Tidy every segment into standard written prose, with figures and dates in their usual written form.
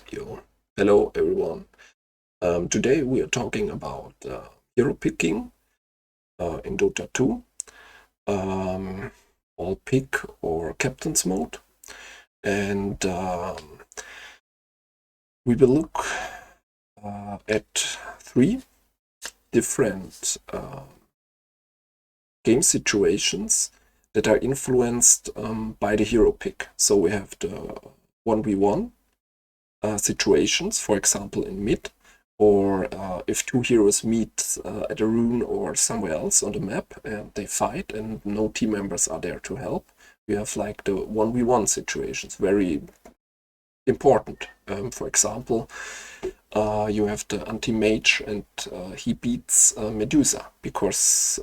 Yo, hello everyone. Today we are talking about hero picking in Dota 2, um, all pick or captain's mode, and we will look at three different game situations that are influenced by the hero pick. So we have the 1v1 situations, for example in mid, or if two heroes meet at a rune or somewhere else on the map and they fight and no team members are there to help, we have like the 1v1 situations, very important. For example, you have the anti-mage and he beats Medusa because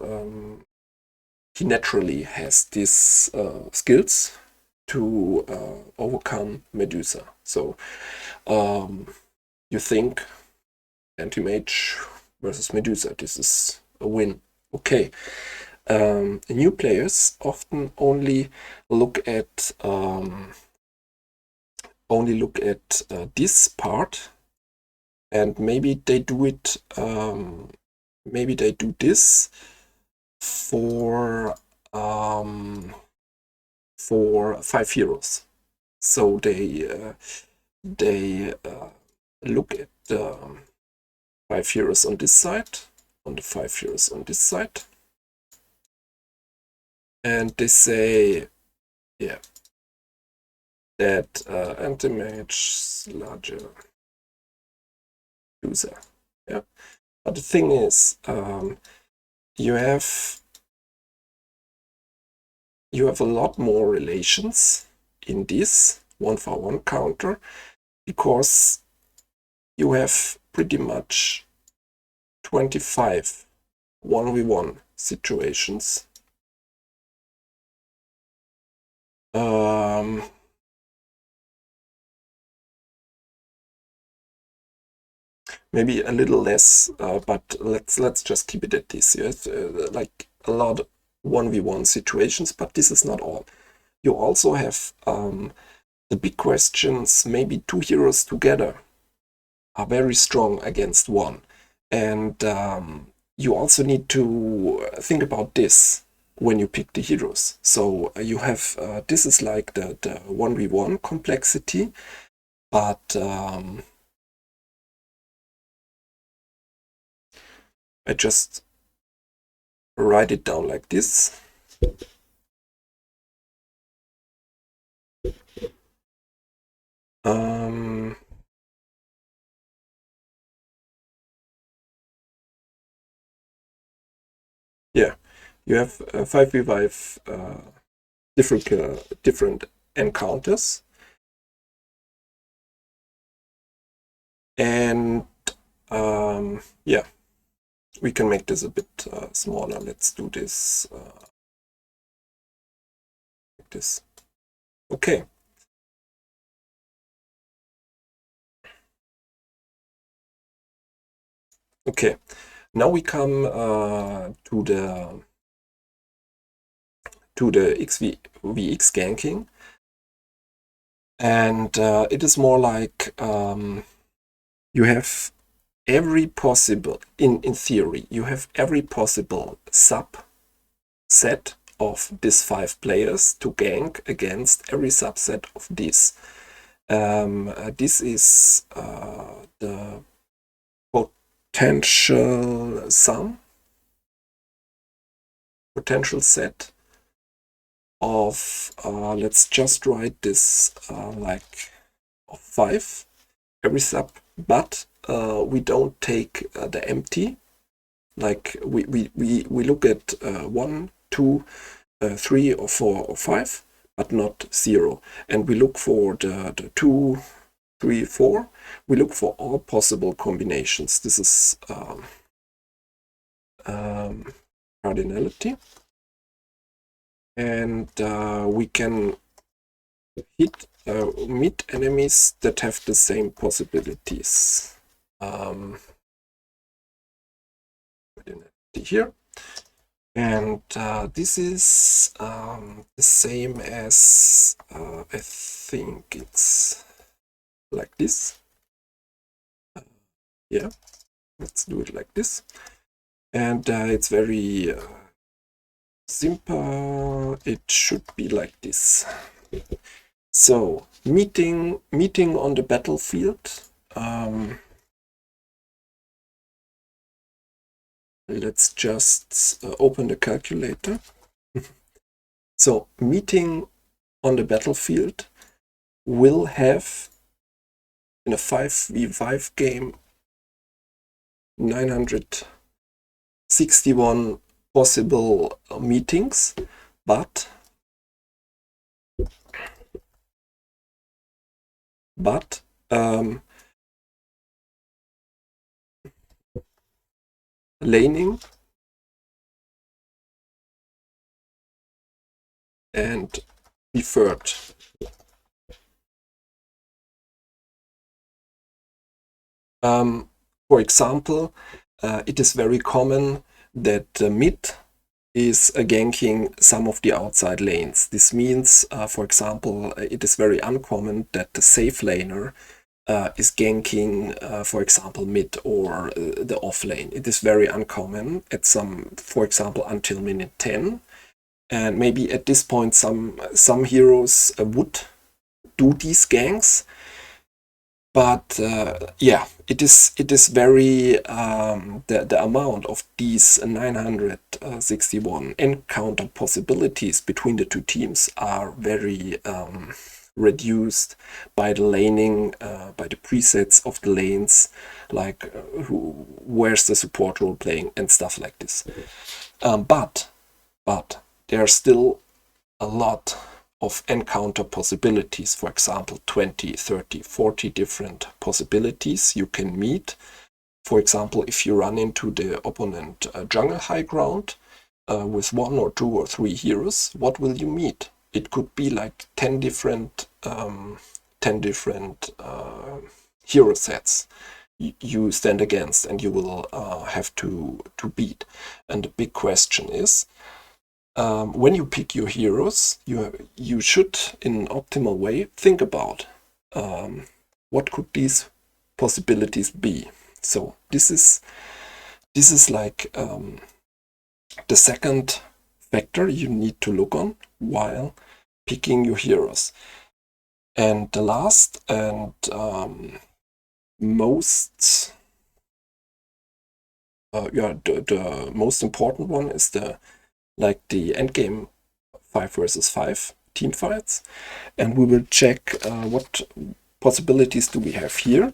he naturally has these skills to overcome Medusa. So you think anti-mage versus Medusa, this is a win. Okay. New players often only look at this part, and maybe they do it. Maybe they do this for 5 heroes. So they look at the 5 heroes on this side, on the 5 heroes on this side, and they say, yeah, that anti-mage larger user. Yeah, but the thing is, you have a lot more relations in this 1-for-1 counter, because you have pretty much 25 1v1 situations. Maybe a little less, but let's just keep it at this. You have like a lot of 1v1 situations, but this is not all. You also have the big questions. Maybe 2 heroes together are very strong against one, and you also need to think about this when you pick the heroes. So you have this is like the 1v1 complexity, but I just write it down like this. Yeah, you have 5v5 different encounters, and yeah, we can make this a bit smaller. Let's do this like this. Okay. Okay, now we come to the XVX ganking, and it is more like you have every possible, in theory, you have every possible subset of these 5 players to gank against every subset of this. This is the potential set of, let's just write this like of 5 every sub, but we don't take the empty. Like we look at 1, 2, 3 or 4 or 5, but not 0. And we look for the 2, 3, 4. We look for all possible combinations. This is cardinality. And we can hit meet enemies that have the same possibilities. Here, and this is the same as I think it's like this. Yeah, let's do it like this. And it's very simple. It should be like this. So meeting on the battlefield. Let's just open the calculator. So meeting on the battlefield will have, in a 5v5 game, 961 possible meetings, but laning and deferred. For example, it is very common that mid is ganking some of the outside lanes. This means, for example, it is very uncommon that the safe laner is ganking, for example, mid or the off lane. It is very uncommon at some, for example, until minute 10. And maybe at this point some heroes would do these ganks. But yeah, it is very the amount of these 961 encounter possibilities between the two teams are very reduced by the laning, by the presets of the lanes, like where's the support role playing and stuff like this. But there are still a lot of encounter possibilities, for example 20, 30, 40 different possibilities you can meet. For example, if you run into the opponent jungle high ground with 1 or 2 or 3 heroes, what will you meet? It could be like 10 different hero sets you stand against and you will have to beat. And the big question is, when you pick your heroes, you should, in an optimal way, think about what could these possibilities be. So this is like the second factor you need to look on while picking your heroes. And the last and most the most important one is the endgame 5 versus 5 team fights, and we will check what possibilities do we have here.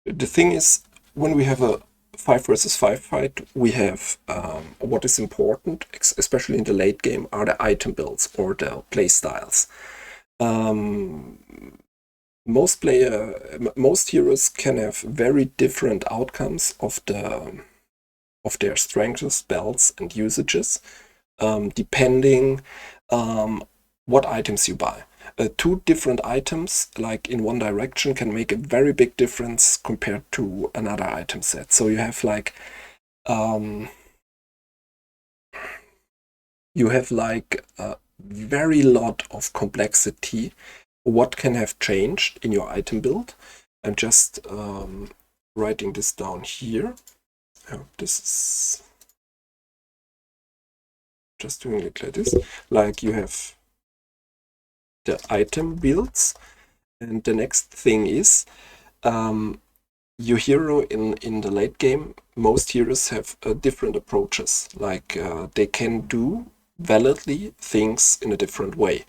The thing is, when we have a 5 versus 5 fight, we have what is important, especially in the late game, are the item builds or the play styles. Most heroes can have very different outcomes of their strengths, spells, and usages, depending what items you buy. 2 different items, like in one direction, can make a very big difference compared to another item set. So you have like a very lot of complexity. What can have changed in your item build? I'm just writing this down here. I hope this is just doing it like this. Like you have the item builds, and the next thing is your hero in the late game. Most heroes have different approaches. Like they can do validly things in a different way.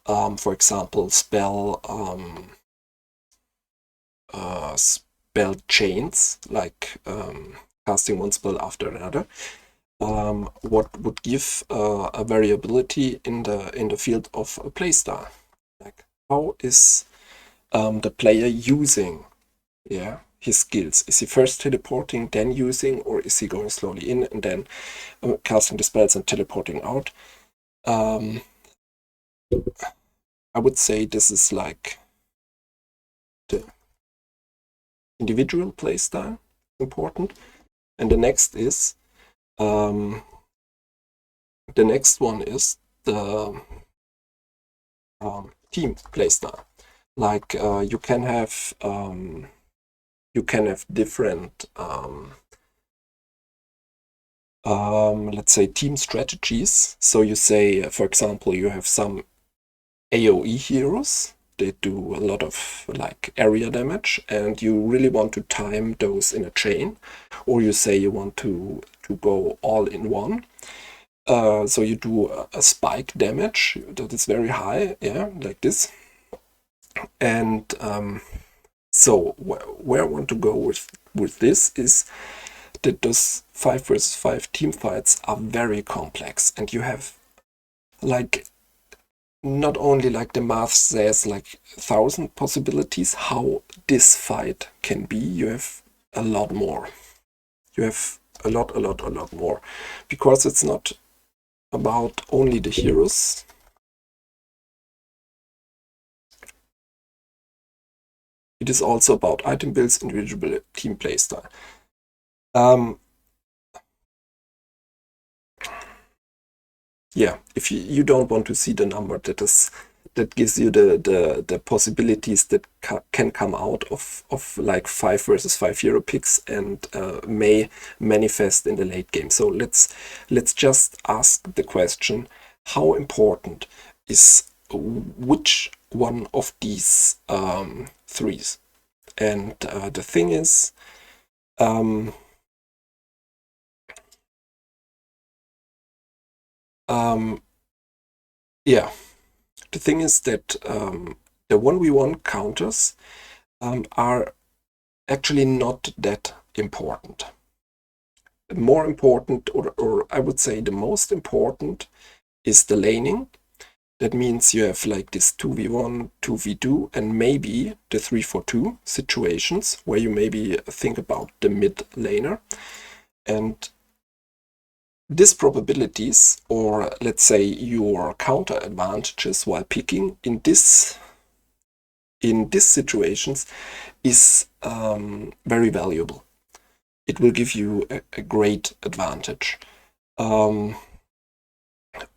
For example, spell chains, like casting one spell after another. What would give a variability in the field of a playstyle? Like, how is the player using his skills? Is he first teleporting, then using, or is he going slowly in and then casting the spells and teleporting out? I would say this is like the individual playstyle, important. And the next one is the team playstyle. Like you can have different let's say team strategies. So you say, for example, you have some AoE heroes. They do a lot of like area damage, and you really want to time those in a chain, or you say you want to go all in one. So you do a spike damage that is very high, yeah, like this. And so where I want to go with this is that those 5 versus 5 team fights are very complex, and you have like not only like the math says like 1,000 possibilities how this fight can be, you have a lot more. You have a lot more, because it's not about only the heroes. It is also about item builds, individual team playstyle. Yeah, if you don't want to see the number, that gives you the possibilities that can come out of like 5 versus 5 hero picks, and may manifest in the late game. So let's just ask the question: how important is which one of these threes? And the thing is, yeah, the thing is that the 1v1 counters are actually not that important. More important, or I would say the most important, is the laning. That means you have like this 2v1, 2v2, and maybe the 3-4-2 situations where you maybe think about the mid laner. And these probabilities, or let's say your counter advantages while picking in these situations, is very valuable. It will give you a great advantage.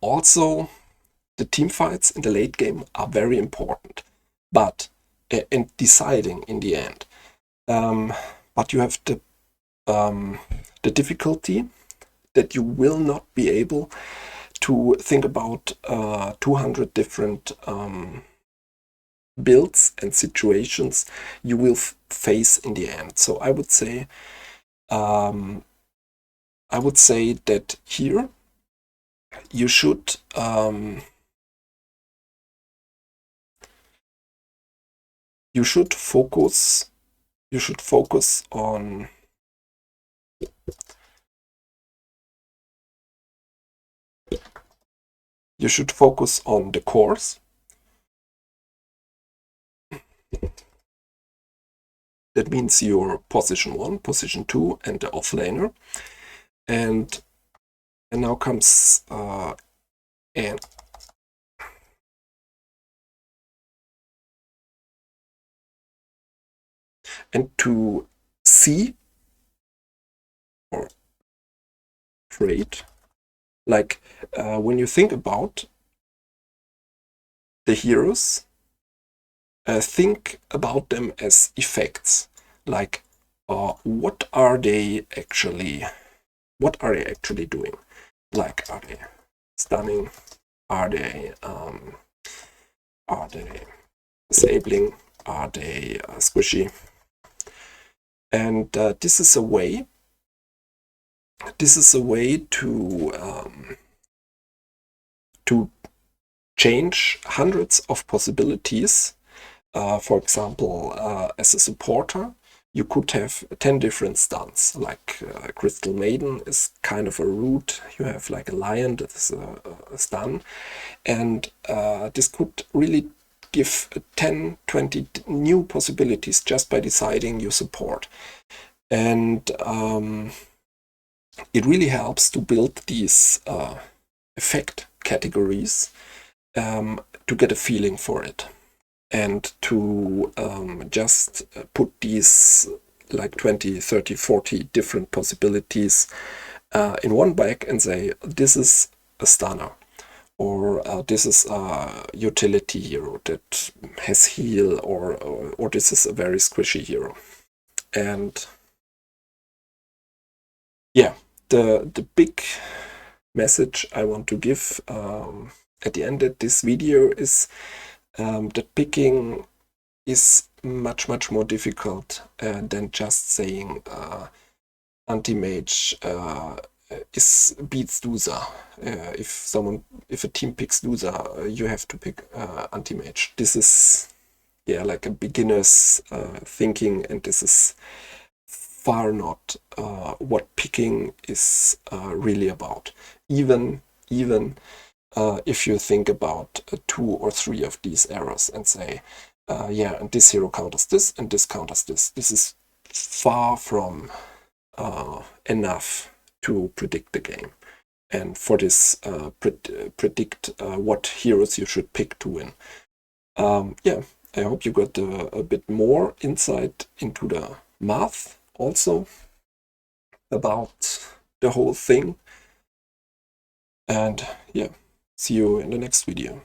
Also, the team fights in the late game are very important, but and deciding in the end. But you have the difficulty that you will not be able to think about 200 different builds and situations you will face in the end. So I would say that here you should focus on the cores. That means your position 1, position 2, and the offlaner. And now comes and to see or trade, like when you think about the heroes, think about them as effects. Like what are they actually doing? Like, are they stunning? Are they disabling? Are they squishy? And this is a way to change hundreds of possibilities. For example, as a supporter, you could have 10 different stuns. Like Crystal Maiden is kind of a root. You have like a lion that is a stun. And this could really give 10, 20 new possibilities just by deciding your support. And it really helps to build these effect categories to get a feeling for it, and to just put these like 20, 30, 40 different possibilities in one bag and say, this is a stunner, or this is a utility hero that has heal, or this is a very squishy hero. And yeah, the big message I want to give at the end of this video is that picking is much more difficult than just saying anti-mage beats Dusa. If a team picks Dusa, you have to pick anti-mage. This is like a beginner's thinking, and this is far not what picking is really about. Even if you think about 2 or 3 of these errors and say, and this hero counters this, and this counters this. This is far from enough to predict the game. And for this, predict what heroes you should pick to win. I hope you got a bit more insight into the math also about the whole thing. And see you in the next video.